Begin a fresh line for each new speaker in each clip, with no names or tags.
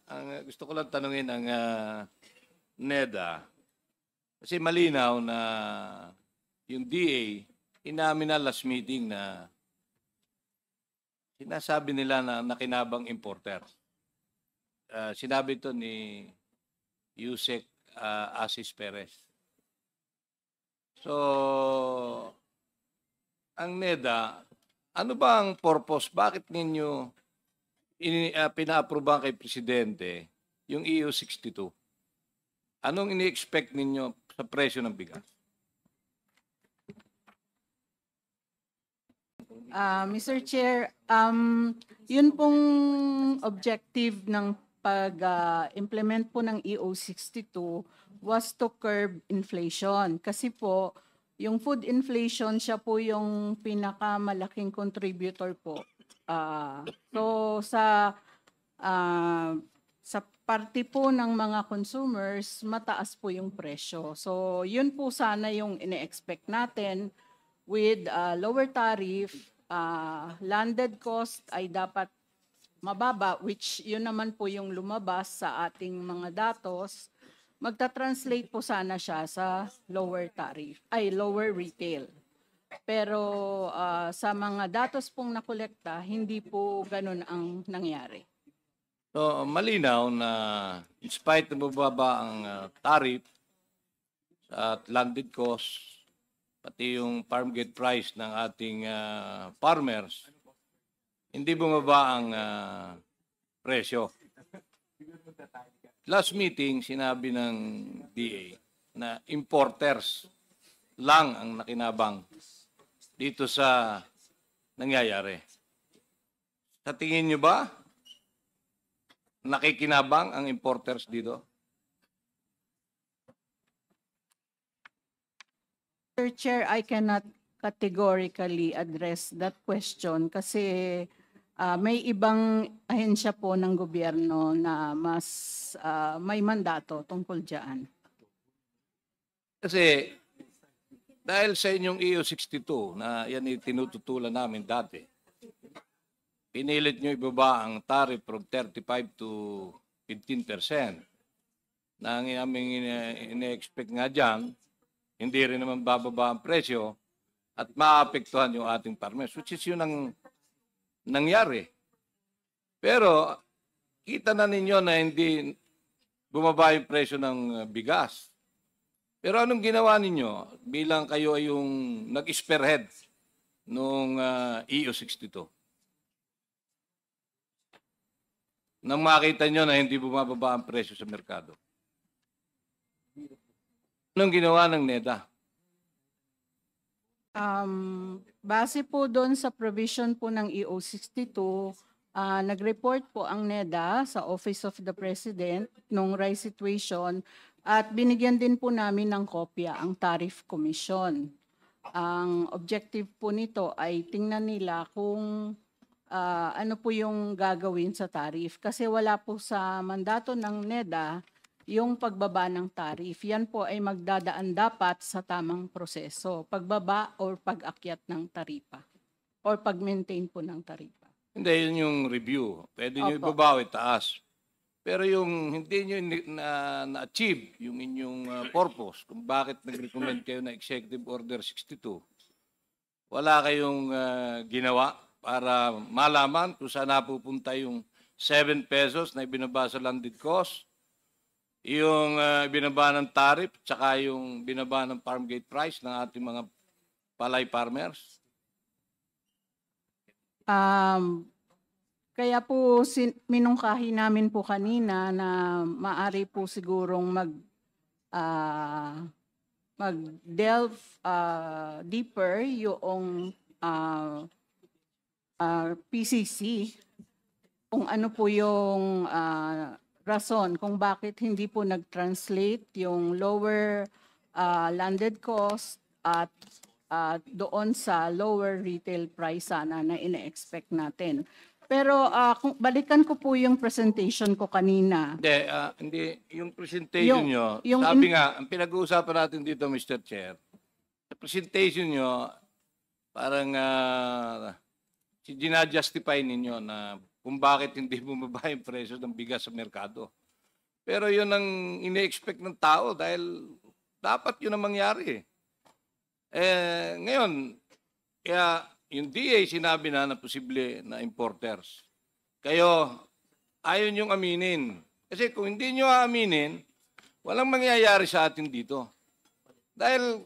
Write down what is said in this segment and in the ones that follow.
ang gusto ko lang tanungin ang NEDA, kasi malinaw na yung DA, inamin na last meeting na sinasabi nila na nakinabang importer. Sinabi ito ni Yusek Asis Perez. So, ang NEDA, ano ba ang purpose? Bakit ninyo pina-approve kay Presidente yung EU62? Anong ini-expect ninyo sa presyo ng bigas?
Mr. Chair, yun pong objective ng pag-implement po ng EO62 was to curb inflation. Kasi po, yung food inflation, siya po yung pinakamalaking contributor po. So sa parte po ng mga consumers, mataas po yung presyo. So yun po sana yung ine-expect natin with lower tariff, landed cost ay dapat mababa, which yun naman po yung lumabas sa ating mga datos. Magta-translate po sana siya sa lower tariff, ay lower retail. Pero sa mga datos pong nakolekta, hindi po ganun ang nangyari.
So, malinaw na in spite na mababa ang tariff at landed cost, pati yung farm gate price ng ating farmers, hindi bumaba ang presyo. Last meeting, sinabi ng DA na importers lang ang nakinabang dito sa nangyayari. Sa tingin nyo ba, nakikinabang ang importers dito?
Mr. Chair, I cannot categorically address that question kasi may ibang ahensya po ng gobyerno na mas may mandato tungkol dyan.
Kasi dahil sa inyong EU62 na yan tinututulan namin dati, pinilit nyo ibaba ang tariff from 35 to 15%. Na ang aming ine-expect nga dyan, hindi rin naman bababa ang presyo at maapektuhan yung ating farmers, which is yun ang nangyari. Pero kita na ninyo na hindi bumaba yung presyo ng bigas. Pero anong ginawa ninyo bilang kayo ay yung nag-spearhead nung EU62? Nang makita nyo na hindi bumababa ang presyo sa merkado. Anong ginawa ng NEDA?
Base po doon sa provision po ng EO62, nag-report po ang NEDA sa Office of the President nung rice situation at binigyan din po namin ng kopya ang Tariff Commission. Ang objective po nito ay tingnan nila kung ano po yung gagawin sa tariff. Kasi wala po sa mandato ng NEDA yung pagbaba ng tariff. Yan po ay magdadaan dapat sa tamang proseso. Pagbaba or pag-akyat ng taripa. Or pag-maintain po ng taripa.
Hindi, yun yung review. Pwede nyo
Opo.
ibabawi taas. Pero yung hindi nyo na-achieve yung inyong purpose, kung bakit nag-recommend kayo na Executive Order 62, wala kayong ginawa para malaman kung saan napupunta yung 7 pesos na ibinaba sa landed cost, yung binaba ng tariff, tsaka yung binaba ng farm gate price ng ating mga palay farmers?
Kaya po minungkahi namin po kanina na maari po sigurong mag-delve deeper yung PCC kung ano po yung rason kung bakit hindi po nag-translate yung lower landed cost at doon sa lower retail price sana na ine-expect natin. Pero kung balikan ko po yung presentation ko kanina.
Hindi. Yung presentation nyo, sabi nga, ang pinag-uusapan natin dito, Mr. Chair, sa presentation nyo, parang ginajustify ninyo na kung bakit hindi bumaba yung presyo ng bigas sa merkado. Pero yun ang ine-expect ng tao dahil dapat yun ang mangyari. Ngayon, kaya yung DA sinabi na posible na importers. Kayo, ayaw niyong aminin. Kasi kung hindi niyo aaminin, walang mangyayari sa atin dito. Dahil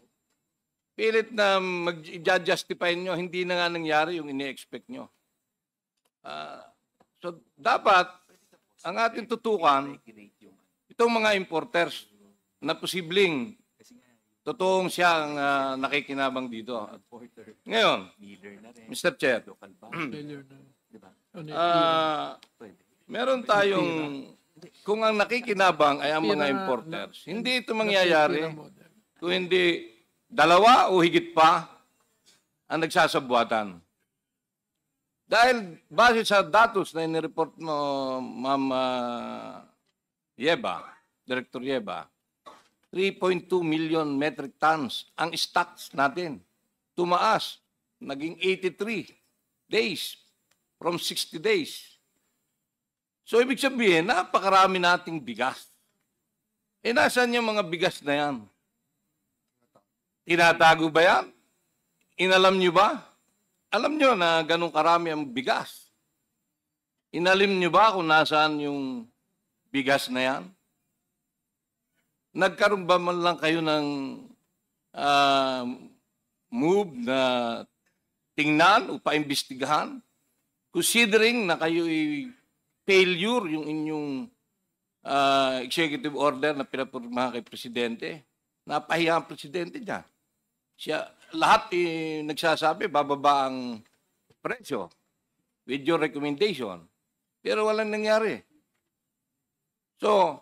pilit na mag-justify nyo, hindi na nga nangyari yung ine-expect nyo. So, dapat, ang ating tutukan, itong mga importers na posibleng totoong siya ang nakikinabang dito. Ngayon, Mr. Chair, meron tayong, kung ang nakikinabang ay ang mga importers, hindi ito mangyayari kung hindi dalawa o higit pa ang nagsasabuatan. Dahil base sa datos na inireport mo, Ma'am Yeba, Director Yeba, 3.2 million metric tons ang stocks natin. Tumaas, naging 83 days from 60 days. So, ibig sabihin, napakarami nating bigas. Nasaan yung mga bigas na yan? Tinatago ba yan? Inalam nyo ba? Alam nyo na ganun karami ang bigas. Inalim nyo ba kung nasaan yung bigas na yan? Nagkaroon ba man lang kayo ng move na tingnan o paimbestigahan? Considering na kayo failure yung inyong executive order na pinapurmahan kay Presidente, napahiya ang Presidente niya. Lahat nagsasabi, bababa ang presyo with your recommendation. Pero walang nangyari. So,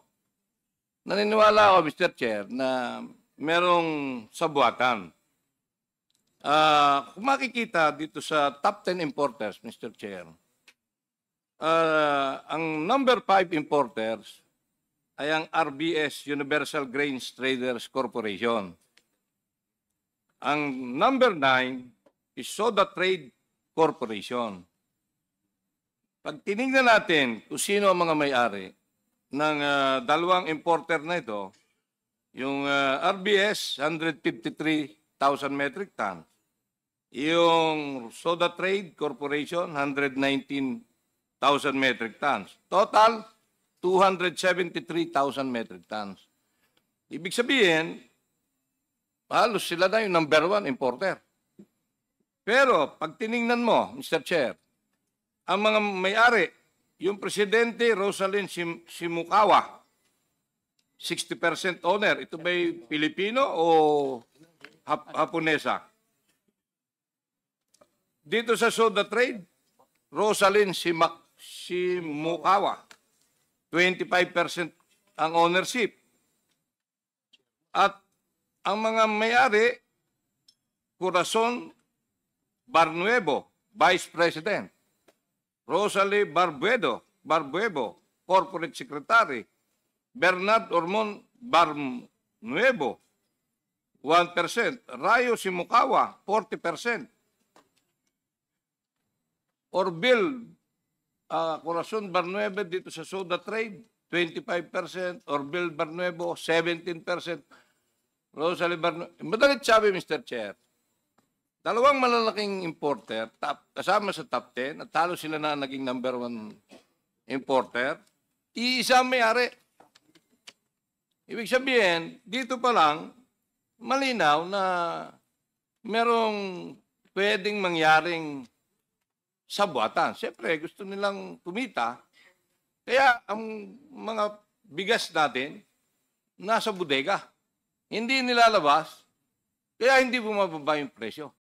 naniniwala ako, Mr. Chair, na merong sabuatan. Kung makikita dito sa top 10 importers, Mr. Chair, ang number 5 importers ay ang RBS, Universal Grains Traders Corporation. Ang number 9 is Soda Trade Corporation. Pag tinignan natin kung sino ang mga may-ari ng dalawang importer na ito, yung RBS, 153,000 metric ton. Yung Soda Trade Corporation, 119,000 metric tons. Total, 273,000 metric tons. Ibig sabihin, halos sila na yung number 1 importer. Pero, pag tiningnan mo, Mr. Chair, ang mga may-ari, yung Presidente Rosalyn Simukawa, 60% owner. Ito ba'y Pilipino o Haponesa? Dito sa Soda Trade, Rosalyn Simukawa, 25% ang ownership. At ang mga may-ari, Corazon Barnuevo, Vice President. Rosalie Barbuedo, Corporate Secretary. Bernard Ormon Barnuevo, 1%. Rayo Simukawa, 40%. Orville Corazon Barnuevo dito sa Soda Trade, 25%. Orville Barnuevo, 17%. Rosalie Barnuevo. Madalit sabi, Mr. Chair, dalawang malalaking importer, kasama sa top 10, at talo sila na naging number 1 importer, iisa may-ari. Ibig sabihin, dito pa lang, malinaw na merong pwedeng mangyaring sabuatan. Siyempre, gusto nilang kumita. Kaya ang mga bigas natin, nasa bodega. Hindi nilalabas, kaya hindi bumababa yung presyo.